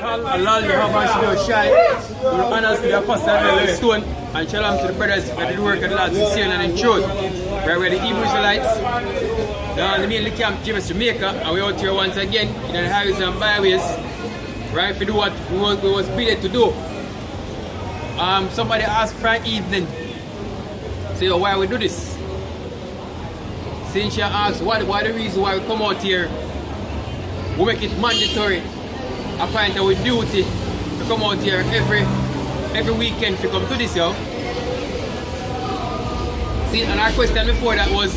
Allah Muhammad Shino Shai, will honor to the apostle of the stone, and shalom to the brothers that did work of the Lord sincere and in truth. Where we're the Hebrew Israelites, the mainly camp James Jamaica, and we're out here once again in the highways and byways, right, to do what we was bidden to do. Somebody asked Friday evening, say, oh, why we do this? Cynthia asked, what the reason why we come out here? We make it mandatory, appoint our duty to come out here every weekend to come to this, yo. See, and our question before that was,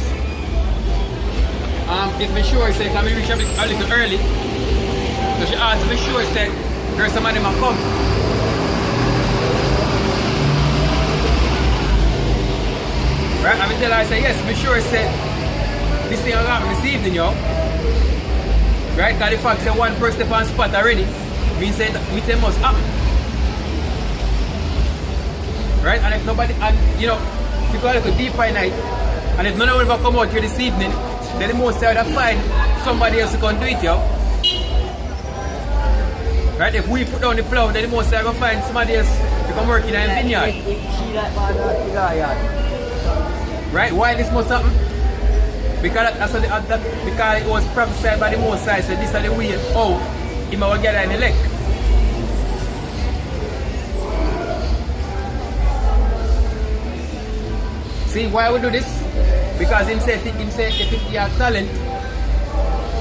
if me sure said, can we reach a little early? So she asked me sure said, there's somebody might come. Right, I tell her, I say, yes, me sure said, this thing will happen this evening, yo. Right, because the fact that one person step on spot already, means that it must happen. Right, and if nobody, and you know, if you go a little deeper at night, and if none of them come out here this evening, then the most side will find somebody else who can do it, yo. Right, if we put down the plow, then the most side will find somebody else to come work in a vineyard. Right, why this must happen? Because that's what because it was prophesied by the Most High, so this is the way how he will get an elect. See why we do this? Because him say if you have talent,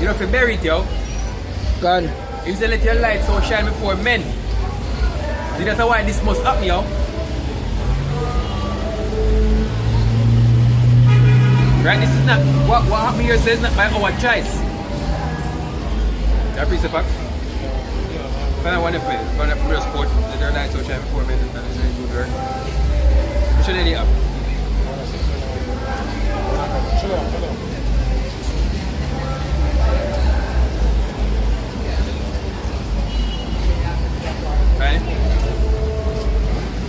you don't have to bury it, yo. God. Him say let your light so shine before men. See, that's why this must happen, yo. Right, this is not what happened here says not by our choice. That piece of pack. I want to play. I'm going to put a sport. There are lights so shine before men and do work. Which one do you have? Right?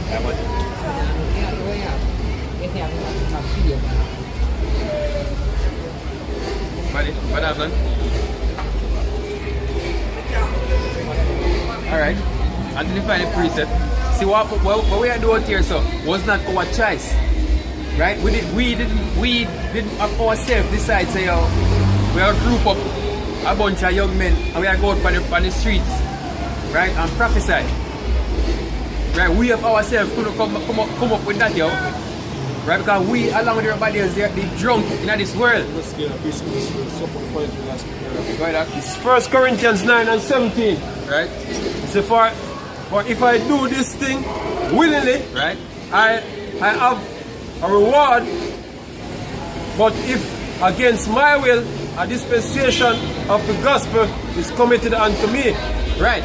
That one. What happened? Alright. Until you find a preset. See what we are doing here, so was not our choice. Right? We didn't of ourselves decide say yo, we are a group of a bunch of young men and we are go out on the streets, right? And prophesy. Right? We of ourselves couldn't come up with that, yo. Right, because we, along with everybody else, they're drunk in this world. It's 1 Corinthians 9 and 17. Right? So for if I do this thing willingly, right, I have a reward. But if against my will, a dispensation of the gospel is committed unto me. Right.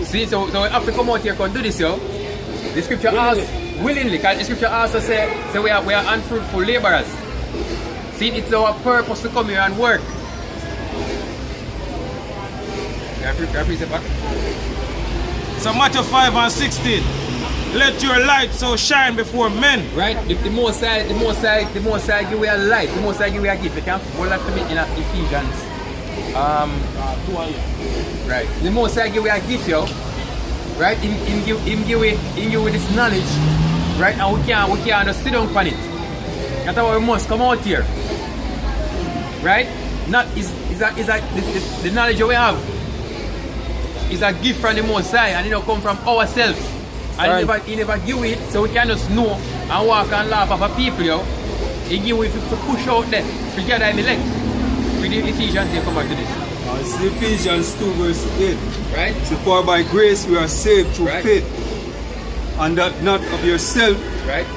See, so we have to come out here and do this, yo. The scripture asks willingly, because the scripture also say we are unfruitful laborers. See, it's our purpose to come here and work. So Matthew 5 and 16. Let your light so shine before men. Right? The more side give we a light, the more side give we a gift. You can follow that for me in Ephesians. Right. The more side give we a gift, yo. Right? Him give with this knowledge. Right? And we can just sit down on it. That's why we must come out here. Right? Not the knowledge that we have is a gift from the Most High, and it don't come from ourselves. And right. he never give it, so we can just know and walk and laugh at people, yo. He give it to push out there, to gather him elect. With the Ephesians, they come back to this. It's Ephesians 2 verse 8. Right? So for by grace we are saved through right. faith, and that not of yourself. Right?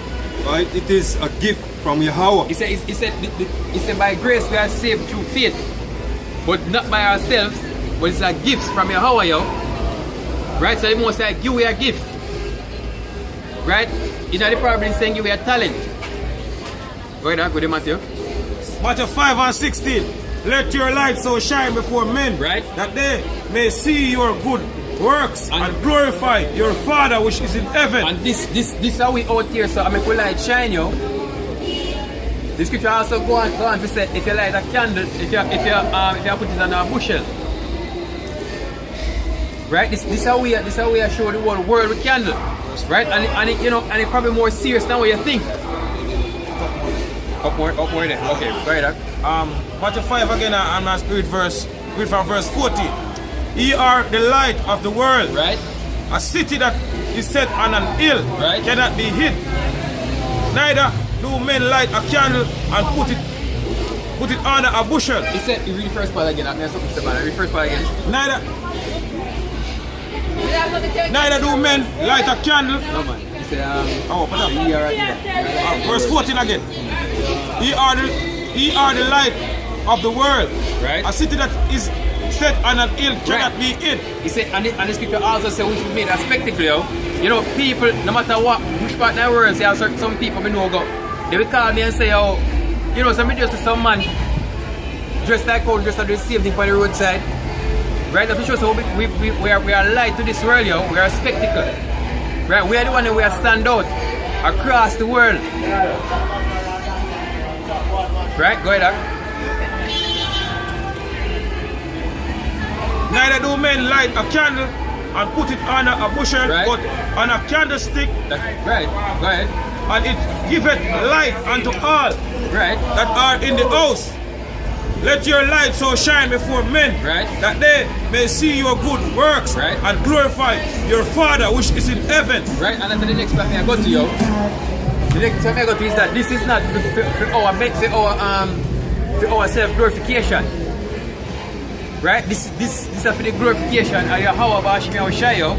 Right? It is a gift from Yahweh. He said by grace we are saved through faith, but not by ourselves, but it's a gift from Yahweh, yo. Right? So the Most High give you a gift. Right? You know the problem is saying give you a talent. Go ahead, go to Matthew. Matthew 5 and 16. Let your light so shine before men, right, that they may see your good works and glorify your Father which is in heaven. And this how we out here, so I make your light shine, yo. The scripture also go on to say if you light a candle, if you put it on a bushel. Right? This is how we are show the world with candle. Right? And it, you know, and it's probably more serious than what you think. Up more there. Okay, go ahead. Matthew 5 again, and let's read from verse 40. Ye are the light of the world. Right? A city that is set on an hill cannot be hid. Neither do men light a candle and put it under a bushel. He said, you read the first part again. I'm going to read the first part again. Neither do men light a candle. No man. He said, verse 14 again. Ye are the light of the world. Right. A city that is set on an hill cannot be hid. He said, and the scripture also said we should make a spectacle, yo. You know, people, no matter what, which part of the world, say, some people me know go, they will call me and say, oh, you know, some videos to some man dressed like how just do the same thing on the roadside. Right? That's for sure. So we are light to this world, yo. We are a spectacle. Right? We are the one that we are stand out across the world. Right? Go ahead, Neither do men light a candle and put it under a bushel, but on a candlestick. Right. Go ahead. And it giveth light unto all that are in the house. Let your light so shine before men, that they may see your good works and glorify your Father which is in heaven. Right, and after the next part I go to you. The next time I go to is that this is not for our self-glorification. Right? This is for the glorification of Yahweh Bashmi Oshayo.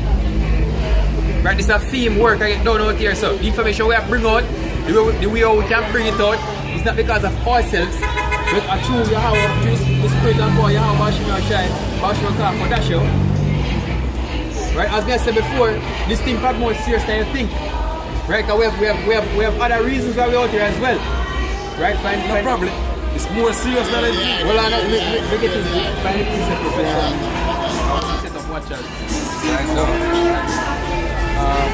Right? This is a theme work I get done out here. So the information we have bring out, the way we can bring it out, is not because of ourselves, but a true Yahweh, the spirit of God, Yahweh Bashmi Oshayo, Bashmi Kodasho. Right? As I said before, this thing probably more serious than you think. Right? Because we have other reasons why we're out here as well. Right? No problem. It's more serious than I think. Well, I know, we get to find the preset of watchers. Right, so,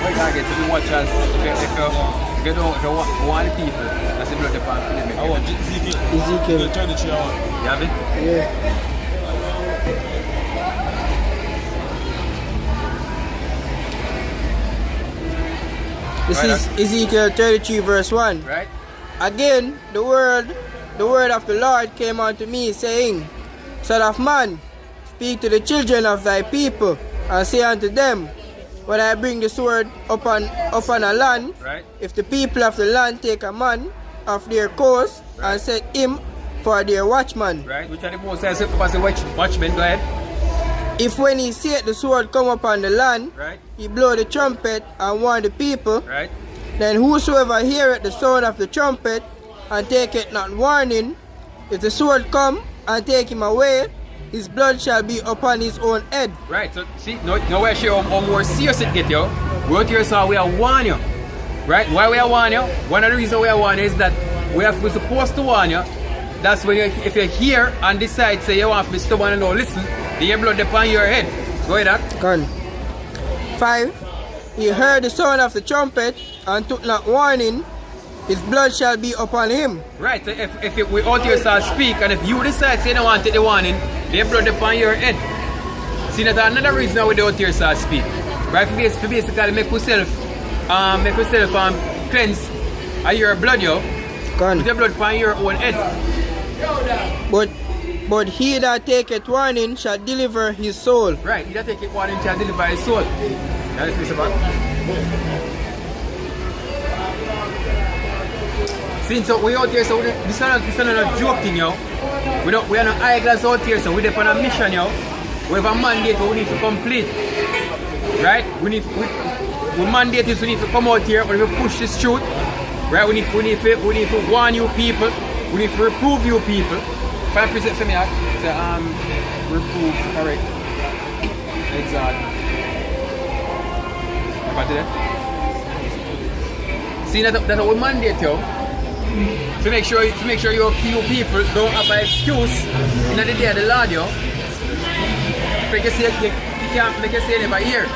we gotta get to the watchers. If you don't want the people, that's the blood department. I want Ezekiel 33, I want. You have it? Yeah. This is Ezekiel 33 verse 1. Right. Again, the word of the Lord came unto me, saying, Son of man, speak to the children of thy people, and say unto them, when I bring the sword upon a land, if the people of the land take a man of their coast and set him for their watchman. Right. Which are the most as the watchman, go ahead. If when he seeth the sword come upon the land, he blow the trumpet and warn the people, then whosoever heareth the sound of the trumpet and taketh not warning, if the sword come and take him away, his blood shall be upon his own head. Right, so see, now we're sure how more serious it get you. We out here so we are warn you. Right? Why we are warn you? One of the reasons we are warn you is that we're supposed to warn you. That's when if you hear and decide say you want to be stubborn and don't listen, then your blood upon your head. Go ahead, Gone. 5. He heard the sound of the trumpet and took not warning, his blood shall be upon him. Right, so if we out here start speak and if you decide say you don't want to take the warning, their blood upon your head. See, that's another reason why we out here start speak. Right, for basically make yourself cleanse of your blood, yo. Put your blood upon your own head. But he that taketh warning shall deliver his soul. Right, he that taketh warning shall deliver his soul. That is Mr. Back. See, so we out here, so this is not a joke thing, yo. We are not eyeglass out here, so we're on a mission, yo. We have a mandate we need to complete. Right? We mandate is we need to come out here, we need to push this truth. Right? We need to warn you people. We need to reprove you people. 5% for me, reprove, correct. Exactly. About that? See, that's our mandate, yo. To make sure you people don't have an excuse in the day of the Lord, yo. Make you say you can't make you say never hear.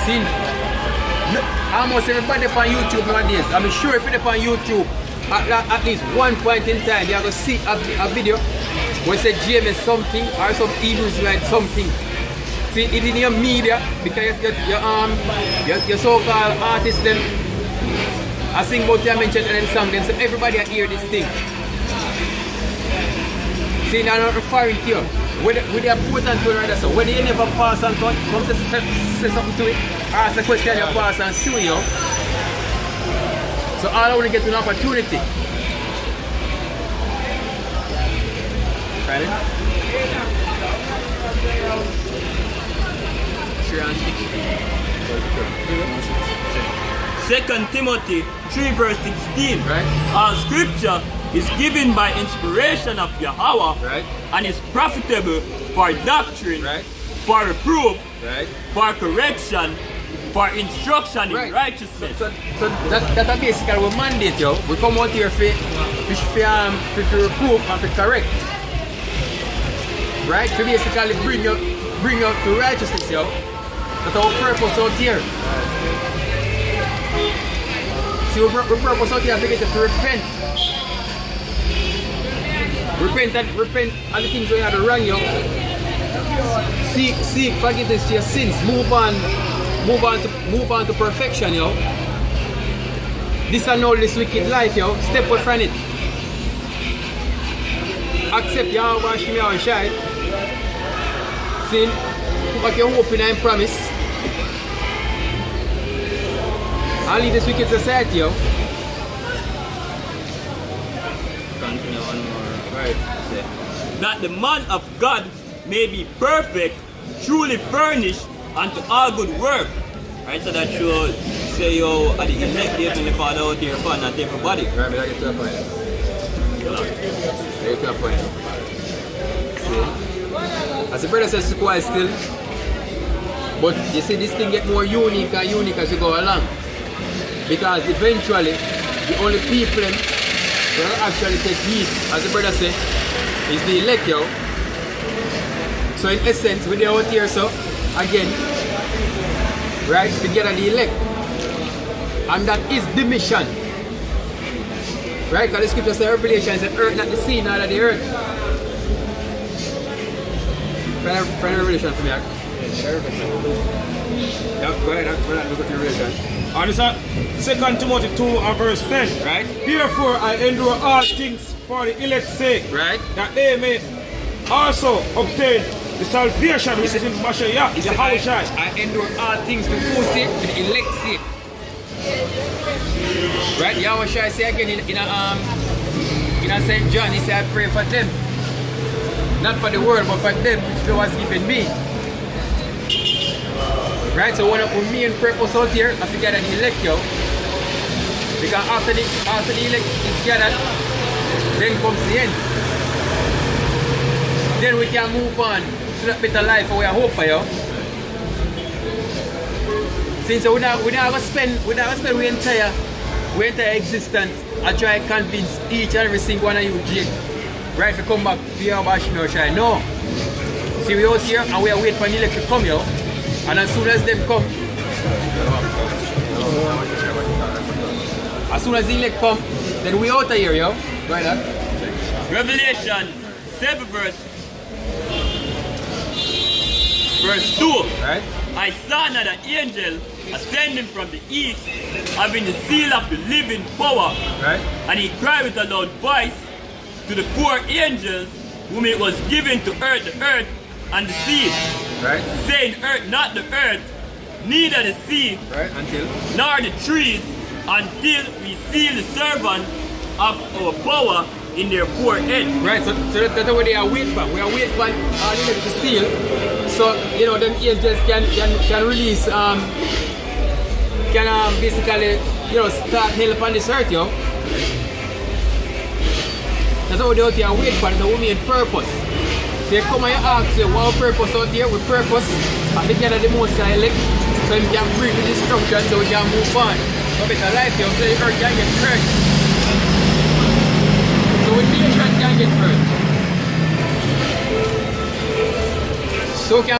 See, almost everybody on YouTube nowadays. I'm sure if you're on YouTube, at least one point in time, you're going to see a video where it says James something or some Hebrews like something. See it in your media because your so-called artists them I sing about your mention and then song them so everybody hear this thing. See now I'm not referring to you. With the important to rather so when you never pass and come say something to it, ask a question you pass and sue you. So all I want to get an opportunity. Right? 2 Timothy 3 verse 16. Right. All scripture is given by inspiration of Yahweh, Right. and is profitable for doctrine, Right. for reproof, Right. for correction, for instruction Right. in righteousness. So that basically we mandate yo. We come out here for reproof and for correct. Right? To basically bring you to righteousness yo. That's our purpose out here. See, we purpose out here to get to repent. Repent of the things we had wrong you. Seek forgiveness for your sins. Move on to perfection, yo. This and all this wicked life, yo. Step away from it. Accept Yahweh Shemiyah and Shai. Sin. Put back your hope in and promise. And leave this wicked society, yo. Continue on more. Right. That the man of God may be perfect, truly furnished unto all good work. Right, so that should say you are the elect, Heavenly Father out there for not everybody. Right, I get to a point. I get to a point. See? As the brother says, Sequoia still. But you see, this thing get more unique and unique as you go along. Because eventually, the only people who will actually take heed, as the brother said, is the elect, yo. So in essence, with the out here, so again, right, together the elect. And that is the mission. Right? Because the scripture says Revelation says earth not the sea, neither the earth. Find Revelation for me. Yeah, go ahead, look at the Revelation. And it's at 2 Timothy 2 and verse 10. Right? Therefore I endure all things for the elect's sake, Right? that they may also obtain the salvation which is in Mashiach, He said, Yahushua. I endure all things for whose sake? For the elect's sake. Right? Yahushua say again in St. John, he said, I pray for them. Not for the world, but for them which thou hast given me. Right? So one of my main purpose out here, I figure that the elect yo. Because after the elect is gathered, then comes the end. Then we can move on to that better life we are hope for you. Since we never spend our entire existence I try to convince each and every single one of you, Jake, right, to come back to your Bashmi or Shai. No. See, we out here and we are waiting for the elect to come here. And as soon as them come, the elect come, then we out of here, yo. Right, that. Revelation 7 verse 2. Right? I saw another angel ascending from the east, having the seal of the living power. Right? And he cried with a loud voice to the 4 angels whom it was given to earth the earth and the sea. Right? Saying, earth not the earth, neither the sea, Right? Until? nor the trees, until we seal the servant of our power in their forehead. Right, so that's what they are waiting for. We are waiting for the seal. So, you know, them angels can release, basically, you know, start help on this earth, yo. That's what they out here waiting for, the woman purpose. So you come and you ask, you, what purpose out here? With purpose, I think the most elect, so you can bring the destruction so we can move on. So better life, yo, so the earth can get hurt. So we nation can get hurt. So we can